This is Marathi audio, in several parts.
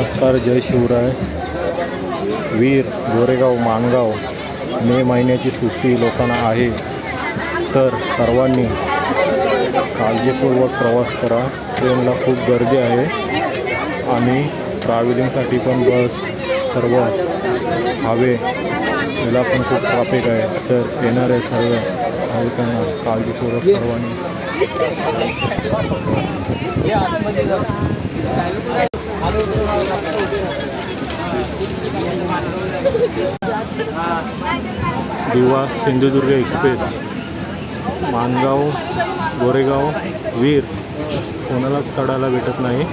नमस्कार, जय शिवराय. वीर, गोरेगाव, माणगाव मे महिन्याची सुट्टी लोकांना आहे, तर सर्वांनी काळजीपूर्वक प्रवास करा. ट्रेनला खूप गर्दी आहे आणि ट्रॅव्हलिंगसाठी पण बस सर्व हवे याला पण खूप ट्रॅफिक आहे. तर येणारे सर्व भाविकांना काळजीपूर्वक सर्वांनी दिवा सिंधुदुर्ग एक्सप्रेस माणगाव गोरेगाव वीर कोणालाच चढायला भेटत नाही.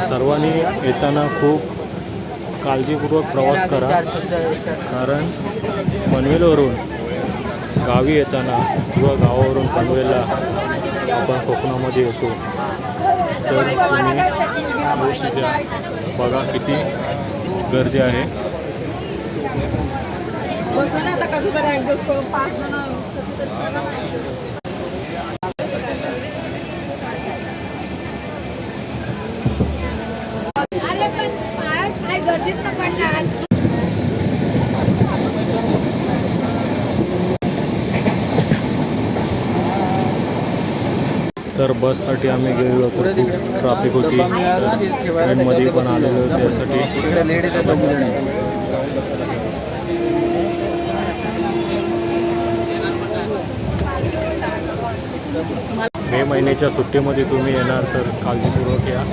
सर्वांनी येताना खूप काळजीपूर्वक प्रवास करा, कारण पनवेलवरून गावी येताना किंवा गावावरून पनवेलला आपण कोकणामध्ये येतो, तर तुम्ही होऊ शक्या बघा किती गर्दी आहे. तर बससाठी आम्ही गेलेलो तर खूप ट्रॅफिक होती. ट्रेनमध्ये पण आलेलो त्यासाठी. मे महिन्याच्या सुट्टीमध्ये तुम्ही येणार तर काळजीपूर्वक या.